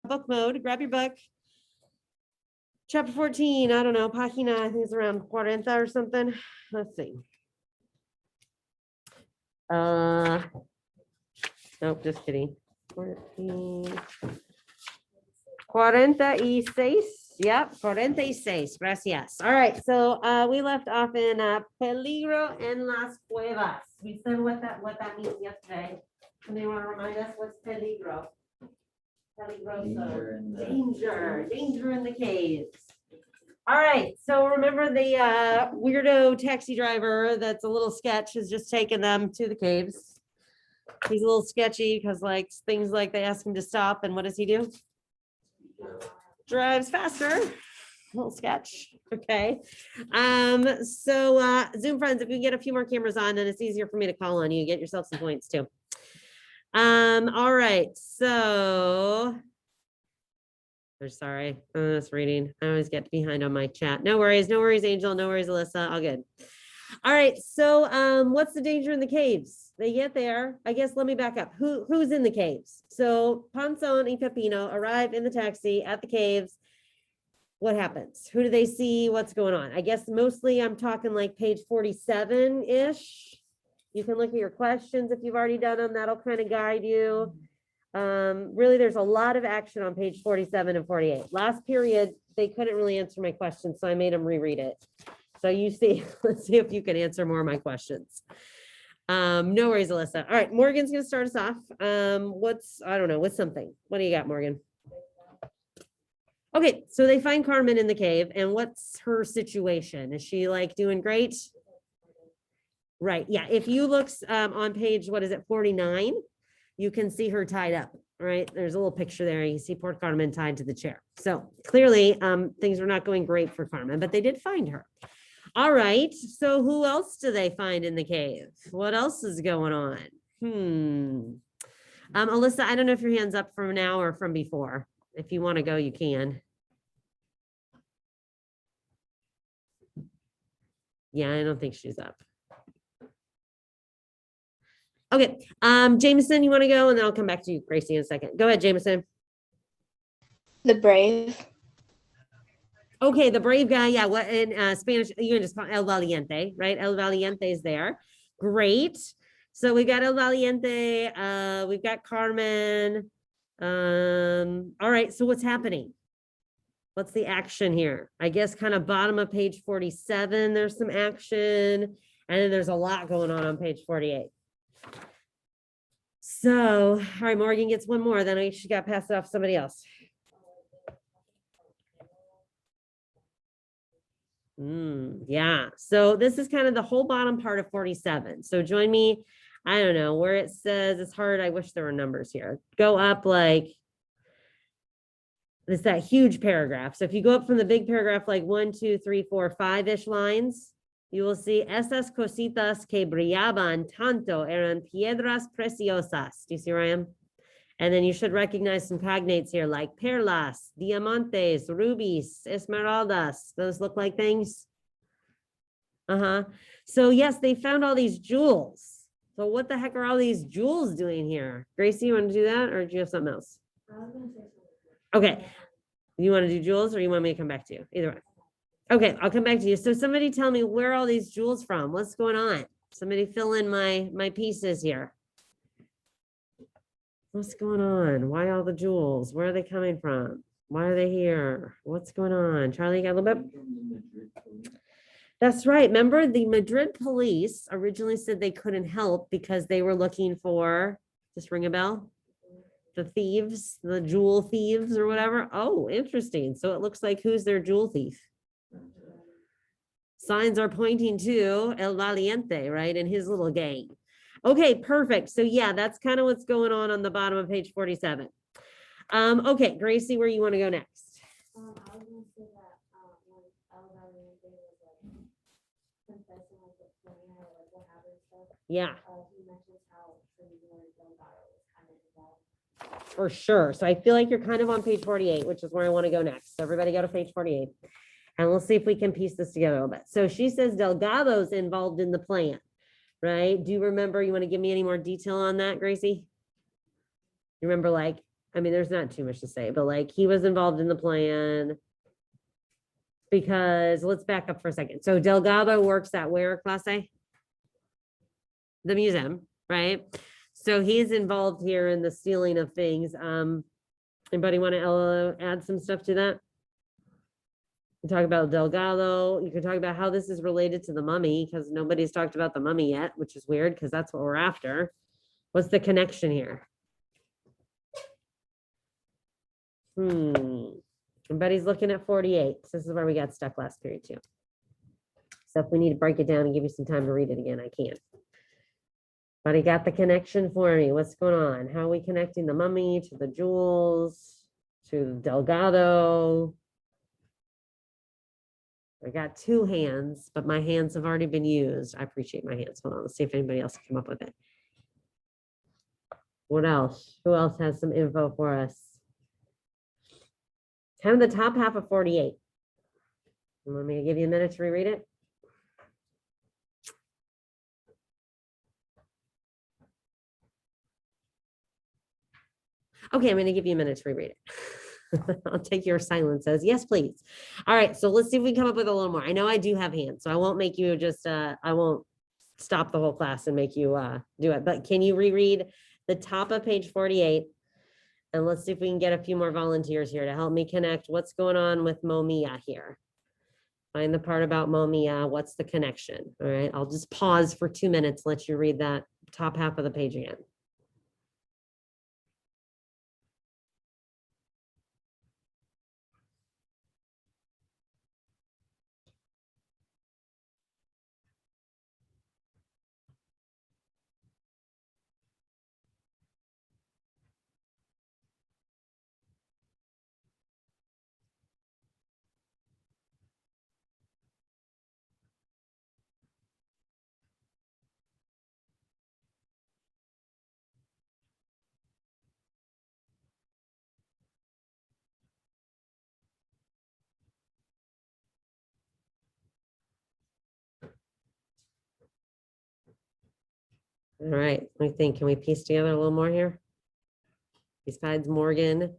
book mode. Grab your book. Chapter 14, I don't know, página, I think it's around 40 or something. Let's see. Nope, just kidding. 14. 46. Yep, 46. Gracias. All right, so we left off in peligro en las cuevas. We said what that means yesterday. Somebody want to remind us what's peligro? Peligroso. Danger in the caves. All right, so remember the weirdo taxi driver that's a little sketch has just taken them to the caves. He's a little sketchy because like things like they ask him to stop, and what does he do? Drives faster. A little sketch. Okay. So Zoom friends, if you can get a few more cameras on, then it's easier for me to call on you. Get yourself some points too. All right, so I'm sorry, I'm just reading. I always get behind on my chat. No worries, Angel. No worries, Alyssa. All good. All right, so what's the danger in the caves? They get there. I guess let me back up. Who's in the caves? So Ponzon and Peppino arrive in the taxi at the caves. What happens? Who do they see? What's going on? I guess mostly I'm talking like page 47-ish. You can look at your questions if you've already done them. That'll kind of guide you. Really, there's a lot of action on page 47 and 48. Last period, they couldn't really answer my questions, so I made them reread it. So you see, let's see if you can answer more of my questions. No worries, Alyssa. All right, Morgan's going to start us off. I don't know, what's something? What do you got, Morgan? Okay, so they find Carmen in the cave, and what's her situation? Is she like doing great? Right, yeah, if you look on page, 49, you can see her tied up, right? There's a little picture there. You see poor Carmen tied to the chair. So clearly things were not going great for Carmen, but they did find her. All right, so who else do they find in the cave? What else is going on? Alyssa, I don't know if your hand's up from now or from before. If you want to go, you can. Yeah, I don't think she's up. Okay, Jameson, you want to go, and then I'll come back to you, Gracie, in a second. Go ahead, Jameson. The brave. Okay, the brave guy. Yeah, what in Spanish? You can just call El Valiente, right? El Valiente is there. Great. So we got El Valiente. We've got Carmen. All right. So what's happening? What's the action here? I guess kind of bottom of page 47. There's some action, and then there's a lot going on page 48. So, all right, Morgan gets one more. Then she got passed it off to somebody else. Yeah, so this is kind of the whole bottom part of 47. So join me, I don't know, where it says, it's hard, I wish there were numbers here. Go up like, it's that huge paragraph. So if you go up from the big paragraph, like 1, 2, 3, 4, 5-ish lines, you will see esas cositas que brillaban tanto eran piedras preciosas. Do you see where I am? And then you should recognize some cognates here like perlas, diamantes, rubies, esmeraldas. Those look like things. So yes, they found all these jewels. So what the heck are all these jewels doing here? Gracie, you want to do that, or do you have something else? Okay. You want to do jewels, or you want me to come back to you? Either way. Okay, I'll come back to you. So somebody tell me, where are all these jewels from? What's going on? Somebody fill in my pieces here. What's going on? Why all the jewels? Where are they coming from? Why are they here? What's going on? Charlie, you got a little bit? That's right. Remember, the Madrid police originally said they couldn't help because they were looking for, just ring a bell? The thieves, the jewel thieves or whatever. Oh, interesting. So it looks like who's their jewel thief? Signs are pointing to El Valiente, right? And his little gang. Okay, perfect. So yeah, that's kind of what's going on the bottom of page 47. Okay, Gracie, where you want to go next? I was going to say that when El Valiente was like confessing like what happened and stuff. Yeah. He mentions how Delgado was kind of involved. For sure. So I feel like you're kind of on page 48, which is where I want to go next. So everybody go to page 48. And we'll see if we can piece this together a little bit. So she says Delgado's involved in the plan. Right? Do you remember, you want to give me any more detail on that, Gracie? You remember like I mean, there's not too much to say, but like he was involved in the plan. Because let's back up for a second. So Delgado works at where, Clase? The museum, right? So he's involved here in the stealing of things. Anybody want to add some stuff to that? You talk about Delgado. You can talk about how this is related to the mummy because nobody's talked about the mummy yet, which is weird because that's what we're after. What's the connection here? Everybody's looking at 48. So this is where we got stuck last period too. So if we need to break it down and give you some time to read it again, I can. But he got the connection for me. What's going on? How are we connecting the mummy to the jewels, to Delgado? I got two hands, but my hands have already been used. I appreciate my hands. Hold on, let's see if anybody else can come up with it. What else? Who else has some info for us? Kind of the top half of 48. You want me to give you a minute to reread it? Okay, I'm going to give you a minute to reread it. I'll take your silence as yes, please. All right, so let's see if we can come up with a little more. I know I do have hands, so I won't make you just, I won't stop the whole class and make you do it. But can you reread the top of page 48? And let's see if we can get a few more volunteers here to help me connect what's going on with Momia here. Find the part about Momia. What's the connection? All right, I'll just pause for 2 minutes, let you read that top half of the page again. All right, I think, can we piece together a little more here? Besides Morgan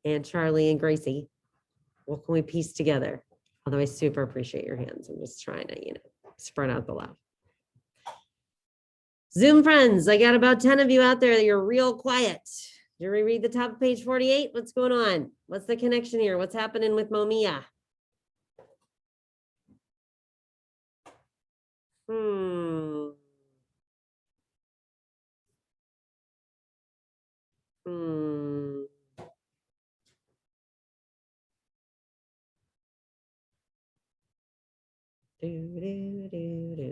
and Charlie and Gracie, what can we piece together? Although I super appreciate your hands. I'm just trying to, spread out the love. Zoom friends, I got about 10 of you out there that you're real quiet. You reread the top of page 48? What's going on? What's the connection here? What's happening with Momia?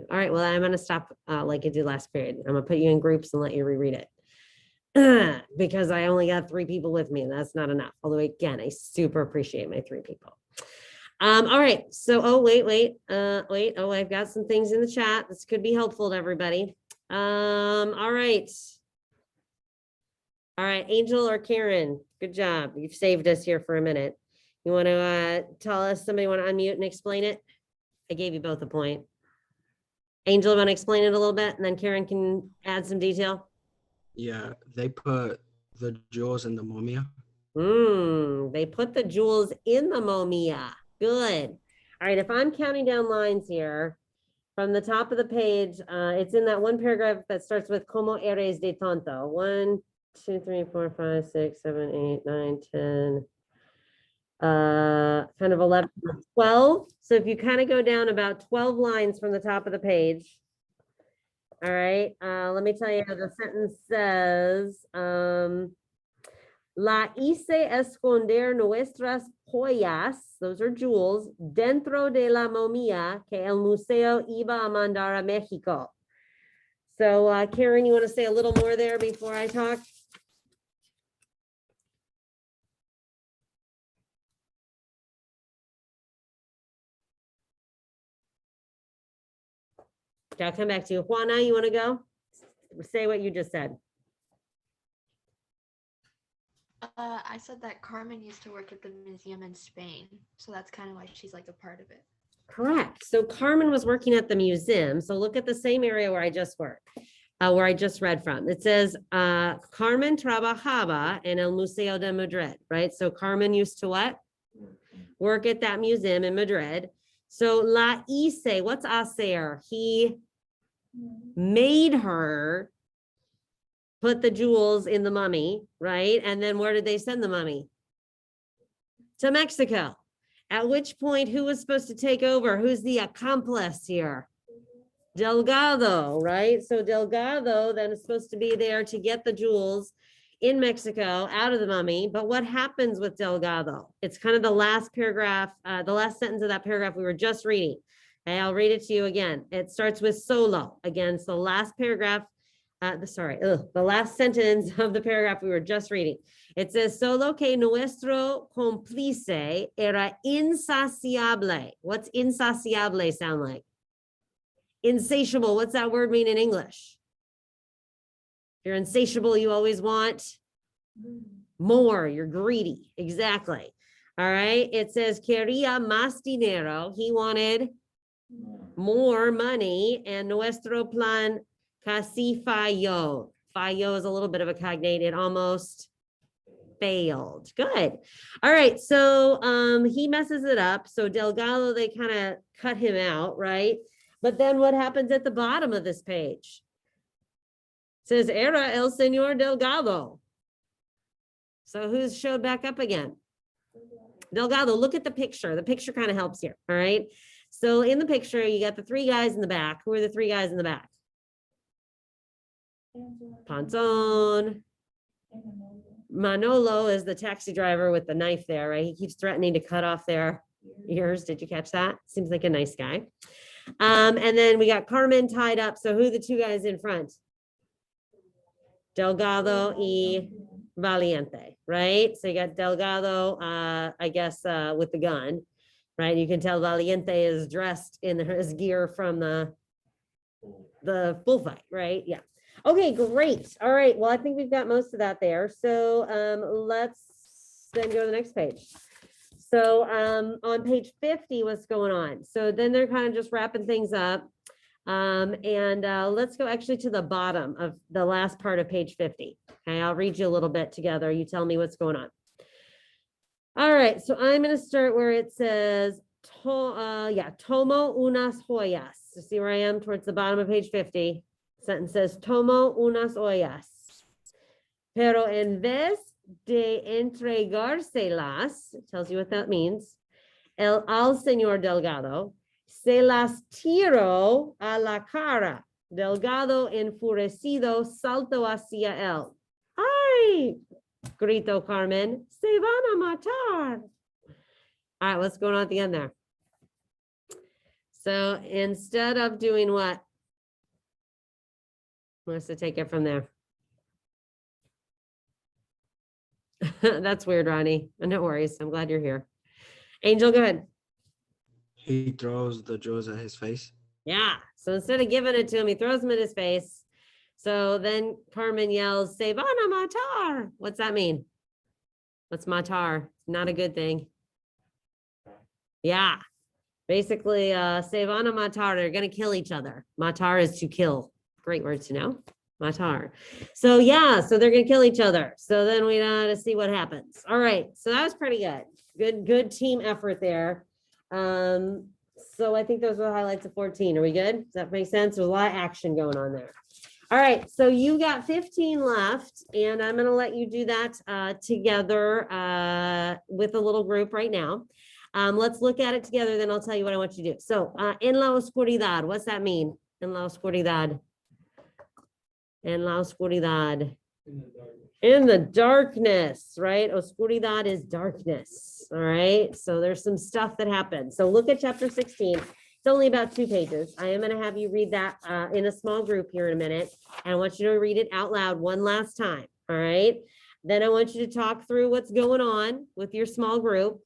All right, well, I'm going to stop like I did last period. I'm going to put you in groups and let you reread it. Because I only got 3 people with me and that's not enough. Although again, I super appreciate my 3 people. All right, so, wait. Oh, I've got some things in the chat. This could be helpful to everybody. All right, Angel or Karen, good job. You've saved us here for a minute. You want to tell us, somebody want to unmute and explain it? I gave you both a point. Angel, want to explain it a little bit and then Karen can add some detail? Yeah, they put the jewels in the Momia. They put the jewels in the Momia. Good. All right, if I'm counting down lines here, from the top of the page, it's in that one paragraph that starts with Como eres de tonto. 1, 2, 3, 4, 5, 6, 7, 8, 9, 10. Kind of 11, 12. So if you kind of go down about 12 lines from the top of the page. All right, let me tell you how the sentence says, La hice esconder nuestras joyas, those are jewels, dentro de la momia que el museo iba a mandar a Mexico. So Karen, you want to say a little more there before I talk? Okay, I'll come back to you. Juana, you want to go? Say what you just said. I said that Carmen used to work at the museum in Spain, so that's kind of why she's like a part of it. Correct. So Carmen was working at the museum. So look at the same area where I just worked. where I just read from. It says, Carmen trabajaba en el Museo de Madrid, right? So Carmen used to what? Work at that museum in Madrid. So la hice, what's hacer? He made her put the jewels in the mummy, right? And then where did they send the mummy? To Mexico. At which point, who was supposed to take over? Who's the accomplice here? Delgado, right? So Delgado then is supposed to be there to get the jewels in Mexico out of the mummy. But what happens with Delgado? It's kind of the last paragraph, the last sentence of that paragraph we were just reading. Okay, I'll read it to you again. It starts with solo. Again, it's the last paragraph, the last sentence of the paragraph we were just reading. It says, solo que nuestro cómplice era insaciable. What's insaciable sound like? Insatiable. What's that word mean in English? If you're insatiable, you always want more. You're greedy. Exactly. All right. It says, quería más dinero. He wanted more money. And nuestro plan casi falló. Falló is a little bit of a cognate. It almost failed. Good. All right. So he messes it up. So Delgado, they kind of cut him out, right? But then what happens at the bottom of this page? It says, era el señor Delgado. So who's showed back up again? Delgado, look at the picture. The picture kind of helps here, all right? So in the picture, you got the three guys in the back. Who are the three guys in the back? Ponzon. Manolo is the taxi driver with the knife there, right? He keeps threatening to cut off their ears. Did you catch that? Seems like a nice guy. And then we got Carmen tied up. So who are the two guys in front? Delgado y Valiente, right? So you got Delgado, I guess, with the gun, right? You can tell Valiente is dressed in his gear from the bullfight, right? Yeah. Okay, great. All right. Well, I think we've got most of that there. So let's then go to the next page. So on page 50, what's going on? So then they're kind of just wrapping things up. And let's go actually to the bottom of the last part of page 50. Okay, I'll read you a little bit together. You tell me what's going on. All right, so I'm going to start where it says, tomo unas joyas. So see where I am towards the bottom of page 50. Sentence says, tomo unas joyas. Pero en vez de entregárselas, it tells you what that means, al señor Delgado, se las tiró a la cara. Delgado enfurecido saltó hacia él. ¡Ay! Gritó Carmen, se van a matar. All right, what's going on at the end there? So instead of doing what? Let's take it from there. That's weird, Ronnie. No worries. I'm glad you're here. Angel, go ahead. He throws the jewels at his face. Yeah. So instead of giving it to him, he throws them in his face. So then Carmen yells, Se van a matar. What's that mean? What's matar? Not a good thing. Yeah. Basically, se van a matar. They're going to kill each other. Matar is to kill. Great word to know. Matar. So yeah, so they're going to kill each other. So then we know to see what happens. All right. So that was pretty good. Good team effort there. So I think those were the highlights of 14. Are we good? Does that make sense? There's a lot of action going on there. All right, so you got 15 left, and I'm going to let you do that together with a little group right now. Let's look at it together, then I'll tell you what I want you to do. So, en la oscuridad, what's that mean? En la oscuridad. En la oscuridad. In the darkness, right? Oscuridad is darkness. All right. So there's some stuff that happens. So look at chapter 16. It's only about 2 pages. I am going to have you read that in a small group here in a minute. And I want you to read it out loud one last time. All right. Then I want you to talk through what's going on with your small group.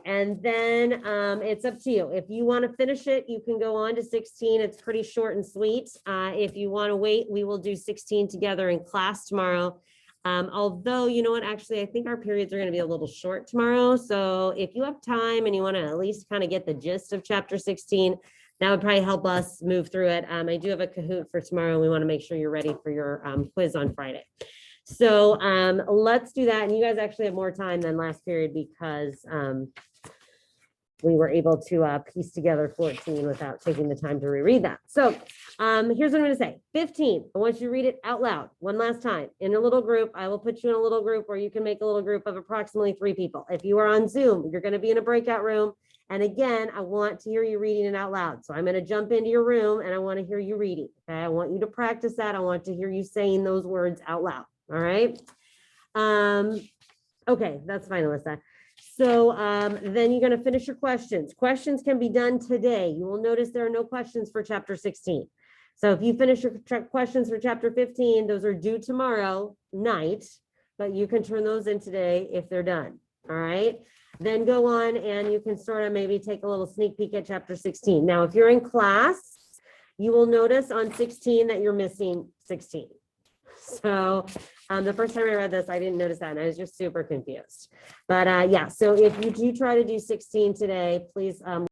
And then it's up to you. If you want to finish it, you can go on to 16. It's pretty short and sweet. If you want to wait, we will do 16 together in class tomorrow. Although, you know what, actually, I think our periods are going to be a little short tomorrow. So if you have time and you want to at least kind of get the gist of chapter 16, that would probably help us move through it. I do have a Kahoot for tomorrow. We want to make sure you're ready for your quiz on Friday. So let's do that. And you guys actually have more time than last period because we were able to piece together 14 without taking the time to reread that. So here's what I'm going to say. 15, I want you to read it out loud one last time in a little group. I will put you in a little group where you can make a little group of approximately 3 people. If you are on Zoom, you're going to be in a breakout room. And again, I want to hear you reading it out loud. So I'm going to jump into your room and I want to hear you reading. Okay, I want you to practice that. I want to hear you saying those words out loud. All right. Okay, that's fine, Alyssa. So then you're going to finish your questions. Questions can be done today. You will notice there are no questions for chapter 16. So if you finish your questions for chapter 15, those are due tomorrow night, but you can turn those in today if they're done. All right. Then go on and you can sort of maybe take a little sneak peek at chapter 16. Now, if you're in class, you will notice on 16 that you're missing 16. So the first time I read this, I didn't notice that and I was just super confused. But yeah, so if you do try to do 16 today, please